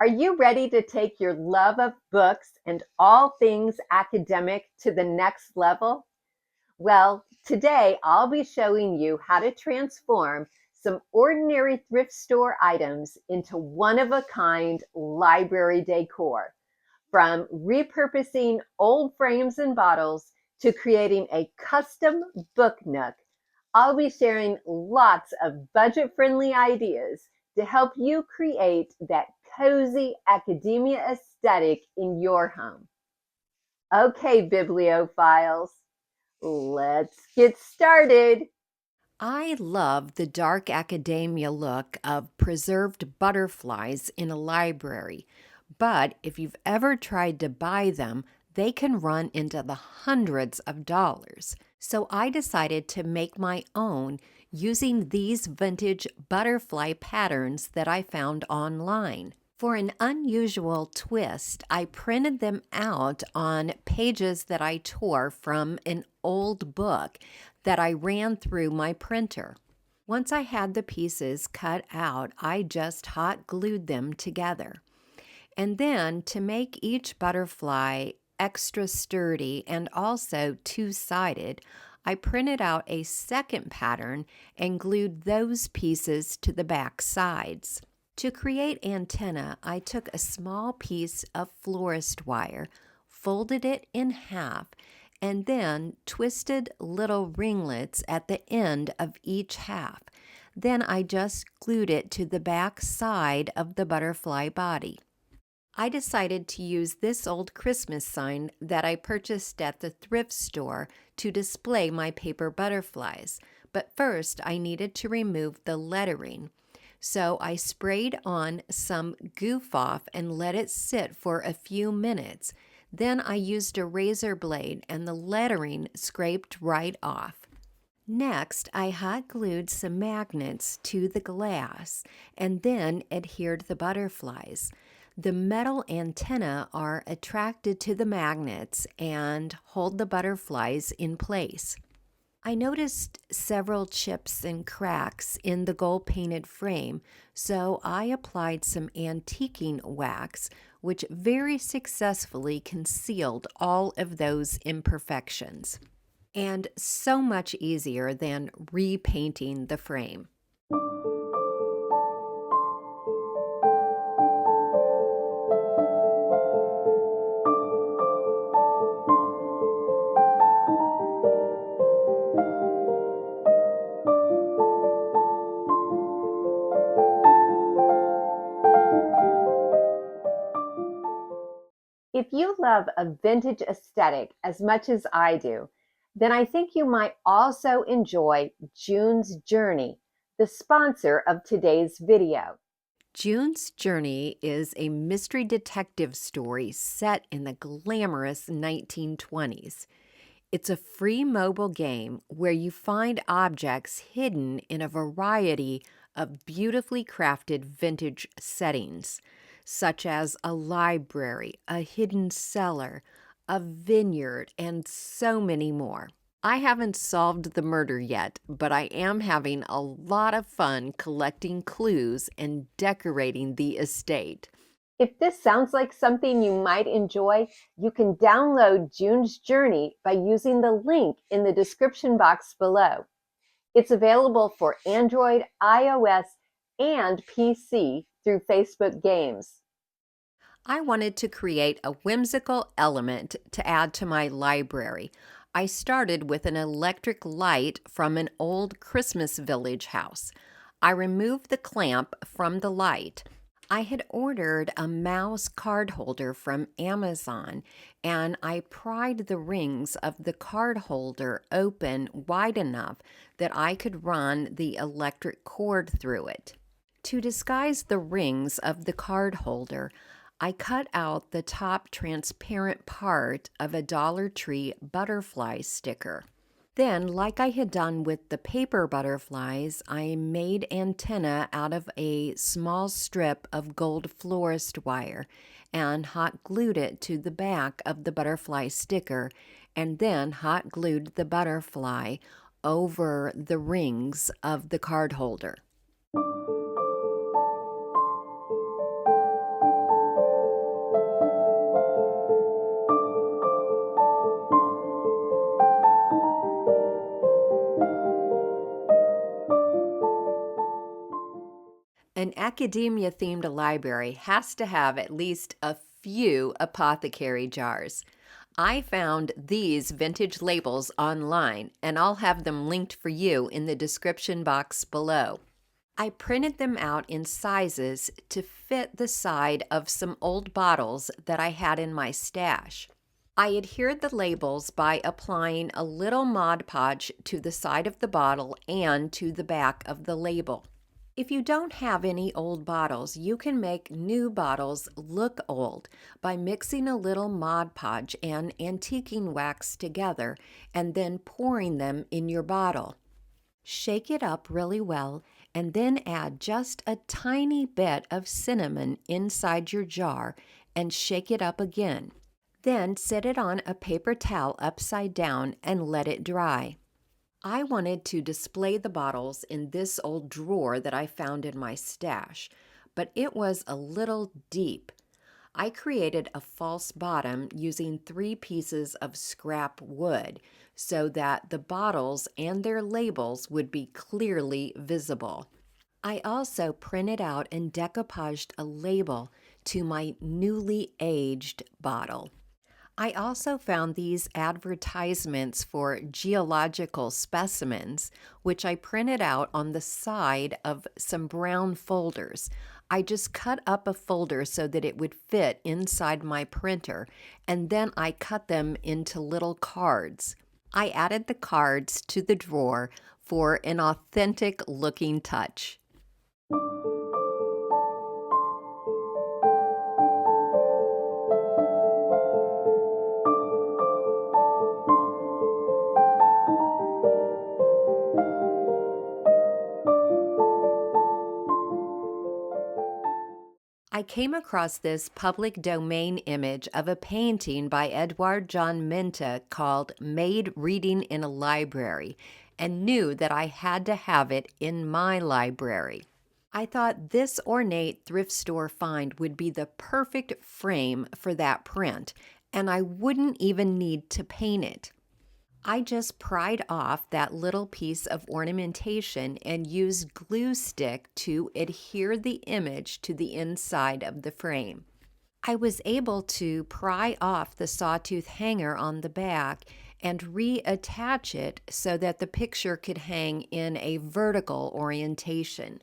Are you ready to take your love of books and all things academic to the next level? Well, today I'll be showing you how to transform some ordinary thrift store items into one-of-a-kind library decor, from repurposing old frames and bottles to creating a custom book nook. I'll be sharing lots of budget-friendly ideas to help you create that cozy academia aesthetic in your home. Okay, bibliophiles, let's get started. I love the dark academia look of preserved butterflies in a library, but if you've ever tried to buy them, they can run into the hundreds of dollars. So I decided to make my own using these vintage butterfly patterns that I found online. For an unusual twist, I printed them out on pages that I tore from an old book that I ran through my printer. Once I had the pieces cut out, I just hot glued them together. And then to make each butterfly extra sturdy and also two-sided, I printed out a second pattern and glued those pieces to the back sides. To create antenna, I took a small piece of florist wire, folded it in half, and then twisted little ringlets at the end of each half. Then I just glued it to the back side of the butterfly body. I decided to use this old Christmas sign that I purchased at the thrift store to display my paper butterflies, but first I needed to remove the lettering. So I sprayed on some goof off and let it sit for a few minutes. Then I used a razor blade and the lettering scraped right off. Next, I hot glued some magnets to the glass and then adhered the butterflies. The metal antennae are attracted to the magnets and hold the butterflies in place. I noticed several chips and cracks in the gold-painted frame, so I applied some antiquing wax, which very successfully concealed all of those imperfections. And so much easier than repainting the frame. If you love a vintage aesthetic as much as I do, then I think you might also enjoy June's Journey, the sponsor of today's video. June's Journey is a mystery detective story set in the glamorous 1920s. It's a free mobile game where you find objects hidden in a variety of beautifully crafted vintage settings, such as a library, a hidden cellar, a vineyard, and so many more. I haven't solved the murder yet, but I am having a lot of fun collecting clues and decorating the estate. If this sounds like something you might enjoy, you can download June's Journey by using the link in the description box below. It's available for Android, iOS, and PC through Facebook Games. I wanted to create a whimsical element to add to my library. I started with an electric light from an old Christmas village house. I removed the clamp from the light. I had ordered a mouse card holder from Amazon, and I pried the rings of the card holder open wide enough that I could run the electric cord through it. To disguise the rings of the card holder, I cut out the top transparent part of a Dollar Tree butterfly sticker. Then, like I had done with the paper butterflies, I made antenna out of a small strip of gold florist wire and hot glued it to the back of the butterfly sticker, and then hot glued the butterfly over the rings of the card holder. An academia-themed library has to have at least a few apothecary jars. I found these vintage labels online, and I'll have them linked for you in the description box below. I printed them out in sizes to fit the side of some old bottles that I had in my stash. I adhered the labels by applying a little Mod Podge to the side of the bottle and to the back of the label. If you don't have any old bottles, you can make new bottles look old by mixing a little Mod Podge and antiquing wax together and then pouring them in your bottle. Shake it up really well and then add just a tiny bit of cinnamon inside your jar and shake it up again. Then set it on a paper towel upside down and let it dry. I wanted to display the bottles in this old drawer that I found in my stash, but it was a little deep. I created a false bottom using 3 pieces of scrap wood so that the bottles and their labels would be clearly visible. I also printed out and decoupaged a label to my newly aged bottle. I also found these advertisements for geological specimens, which I printed out on the side of some brown folders. I just cut up a folder so that it would fit inside my printer, and then I cut them into little cards. I added the cards to the drawer for an authentic looking touch. I came across this public domain image of a painting by Edouard John Minta called Maid Reading in a Library and knew that I had to have it in my library. I thought this ornate thrift store find would be the perfect frame for that print, and I wouldn't even need to paint it. I just pried off that little piece of ornamentation and used glue stick to adhere the image to the inside of the frame. I was able to pry off the sawtooth hanger on the back and reattach it so that the picture could hang in a vertical orientation.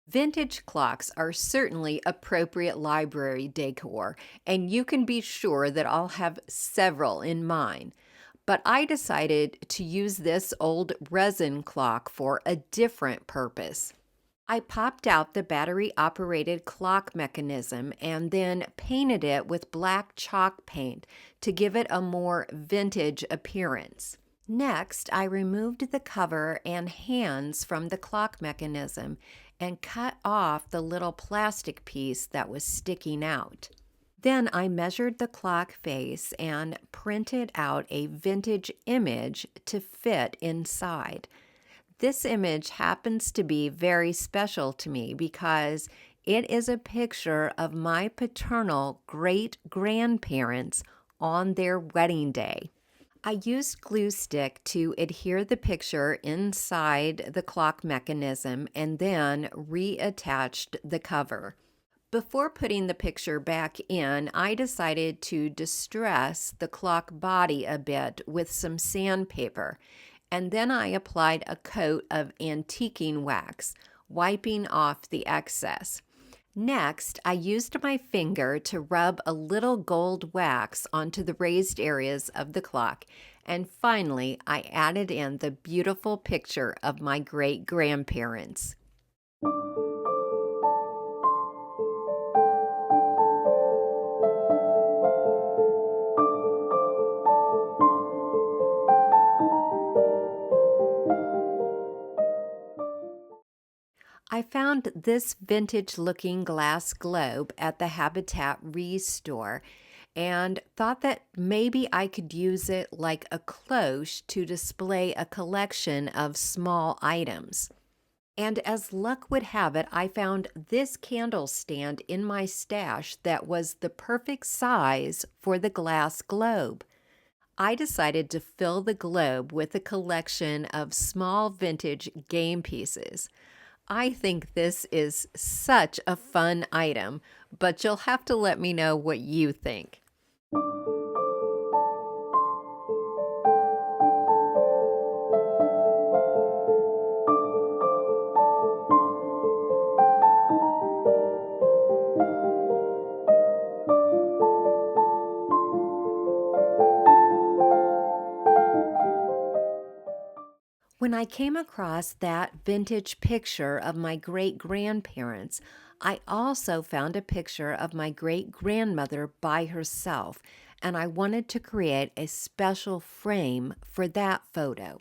Vintage clocks are certainly appropriate library decor, and you can be sure that I'll have several in mine. But I decided to use this old resin clock for a different purpose. I popped out the battery-operated clock mechanism and then painted it with black chalk paint to give it a more vintage appearance. Next, I removed the cover and hands from the clock mechanism and cut off the little plastic piece that was sticking out. Then I measured the clock face and printed out a vintage image to fit inside. This image happens to be very special to me because it is a picture of my paternal great-grandparents on their wedding day. I used glue stick to adhere the picture inside the clock mechanism and then reattached the cover. Before putting the picture back in, I decided to distress the clock body a bit with some sandpaper, and then I applied a coat of antiquing wax, wiping off the excess. Next, I used my finger to rub a little gold wax onto the raised areas of the clock, and finally, I added in the beautiful picture of my great-grandparents. I found this vintage-looking glass globe at the Habitat Restore and thought that maybe I could use it like a cloche to display a collection of small items. And as luck would have it, I found this candle stand in my stash that was the perfect size for the glass globe. I decided to fill the globe with a collection of small vintage game pieces. I think this is such a fun item, but you'll have to let me know what you think. When I came across that vintage picture of my great grandparents, I also found a picture of my great grandmother by herself, and I wanted to create a special frame for that photo.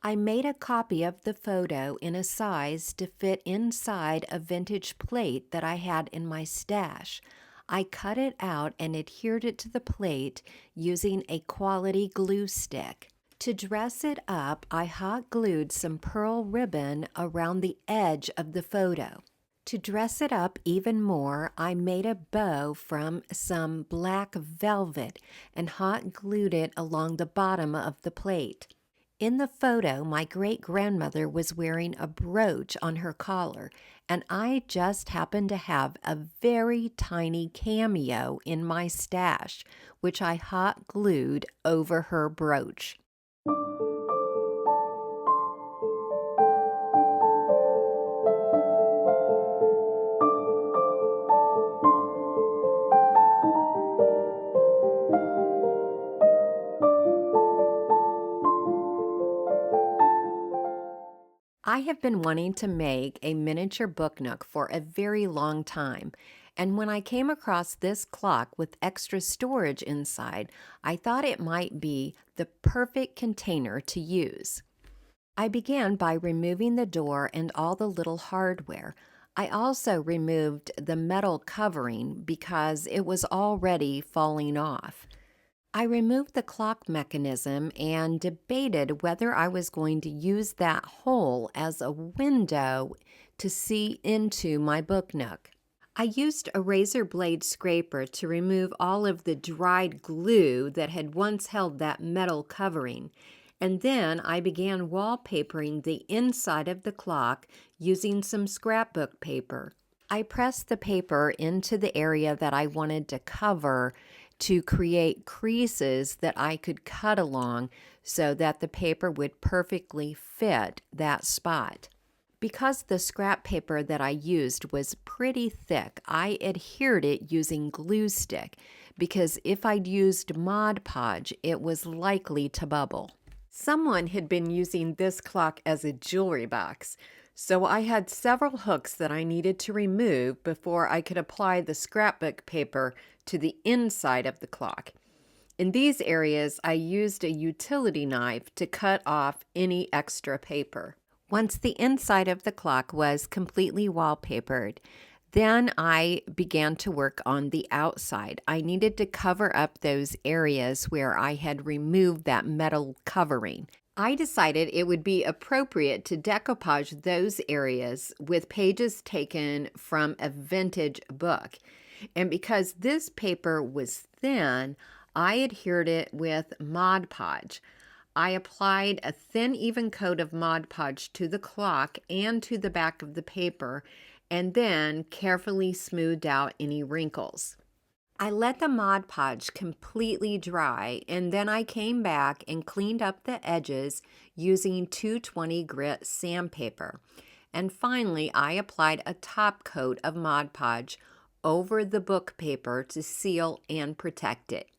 I made a copy of the photo in a size to fit inside a vintage plate that I had in my stash. I cut it out and adhered it to the plate using a quality glue stick. To dress it up, I hot glued some pearl ribbon around the edge of the photo. To dress it up even more, I made a bow from some black velvet and hot glued it along the bottom of the plate. In the photo, my great-grandmother was wearing a brooch on her collar, and I just happened to have a very tiny cameo in my stash, which I hot glued over her brooch. I have been wanting to make a miniature book nook for a very long time, and when I came across this clock with extra storage inside, I thought it might be the perfect container to use. I began by removing the door and all the little hardware. I also removed the metal covering because it was already falling off. I removed the clock mechanism and debated whether I was going to use that hole as a window to see into my book nook. I used a razor blade scraper to remove all of the dried glue that had once held that metal covering, and then I began wallpapering the inside of the clock using some scrapbook paper. I pressed the paper into the area that I wanted to cover to create creases that I could cut along so that the paper would perfectly fit that spot. Because the scrap paper that I used was pretty thick, I adhered it using glue stick because if I'd used Mod Podge, it was likely to bubble. Someone had been using this clock as a jewelry box, so I had several hooks that I needed to remove before I could apply the scrapbook paper to the inside of the clock. In these areas, I used a utility knife to cut off any extra paper. Once the inside of the clock was completely wallpapered, then I began to work on the outside. I needed to cover up those areas where I had removed that metal covering. I decided it would be appropriate to decoupage those areas with pages taken from a vintage book. And because this paper was thin, I adhered it with Mod Podge. I applied a thin, even coat of Mod Podge to the clock and to the back of the paper, and then carefully smoothed out any wrinkles. I let the Mod Podge completely dry, and then I came back and cleaned up the edges using 220 grit sandpaper. And finally, I applied a top coat of Mod Podge over the book paper to seal and protect it.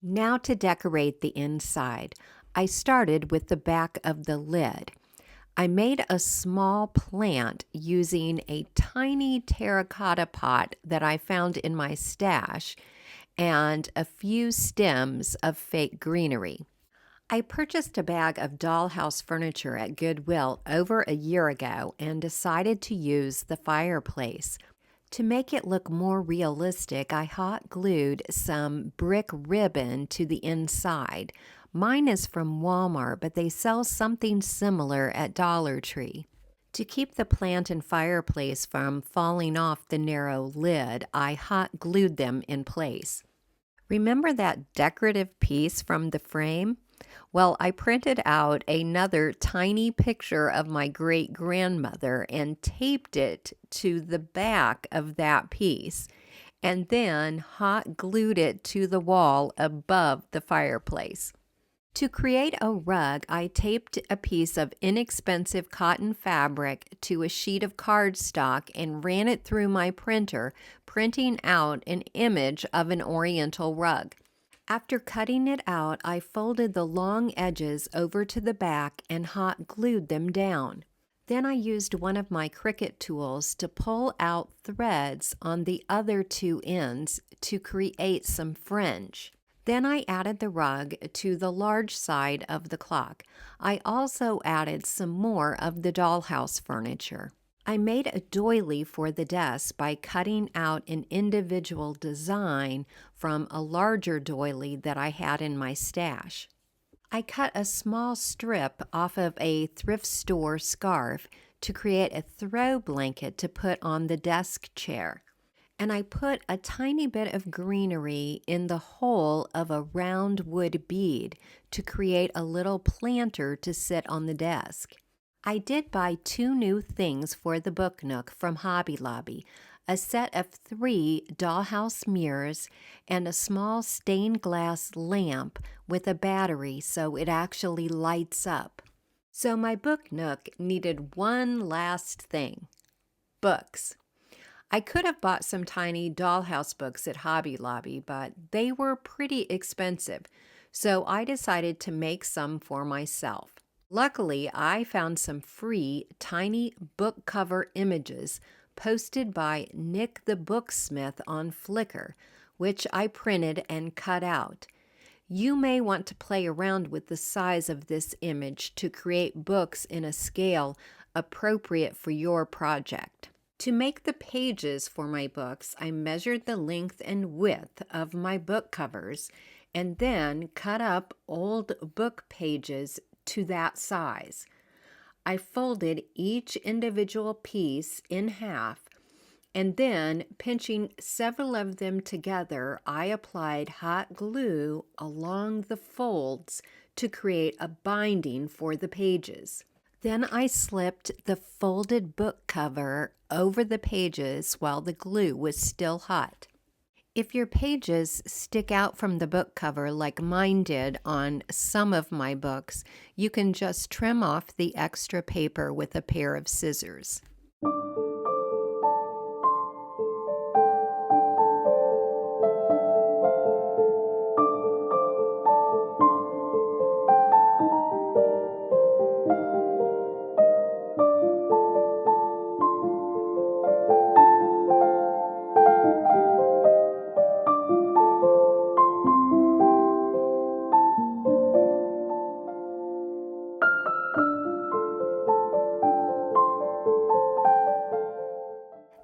Now to decorate the inside. I started with the back of the lid. I made a small plant using a tiny terracotta pot that I found in my stash and a few stems of fake greenery. I purchased a bag of dollhouse furniture at Goodwill over a year ago and decided to use the fireplace. To make it look more realistic, I hot glued some brick ribbon to the inside. Mine is from Walmart, but they sell something similar at Dollar Tree. To keep the plant and fireplace from falling off the narrow lid, I hot glued them in place. Remember that decorative piece from the frame? Well, I printed out another tiny picture of my great-grandmother and taped it to the back of that piece, and then hot glued it to the wall above the fireplace. To create a rug, I taped a piece of inexpensive cotton fabric to a sheet of cardstock and ran it through my printer, printing out an image of an Oriental rug. After cutting it out, I folded the long edges over to the back and hot glued them down. Then I used one of my Cricut tools to pull out threads on the other two ends to create some fringe. Then I added the rug to the large side of the clock. I also added some more of the dollhouse furniture. I made a doily for the desk by cutting out an individual design from a larger doily that I had in my stash. I cut a small strip off of a thrift store scarf to create a throw blanket to put on the desk chair. And I put a tiny bit of greenery in the hole of a round wood bead to create a little planter to sit on the desk. I did buy 2 new things for the book nook from Hobby Lobby, a set of 3 dollhouse mirrors and a small stained glass lamp with a battery so it actually lights up. So my book nook needed one last thing: books. I could have bought some tiny dollhouse books at Hobby Lobby, but they were pretty expensive, so I decided to make some for myself. Luckily, I found some free tiny book cover images posted by Nick the Booksmith on Flickr, which I printed and cut out. You may want to play around with the size of this image to create books in a scale appropriate for your project. To make the pages for my books, I measured the length and width of my book covers and then cut up old book pages to that size. I folded each individual piece in half, and then, pinching several of them together, I applied hot glue along the folds to create a binding for the pages. Then I slipped the folded book cover over the pages while the glue was still hot. If your pages stick out from the book cover like mine did on some of my books, you can just trim off the extra paper with a pair of scissors.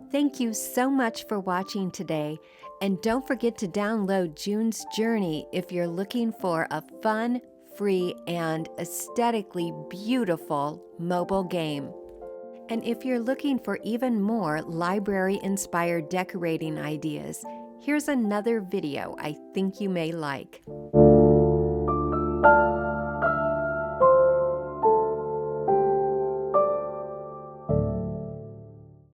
Thank you so much for watching today, and don't forget to download June's Journey if you're looking for a fun, free, and aesthetically beautiful mobile game. And if you're looking for even more library-inspired decorating ideas, here's another video I think you may like.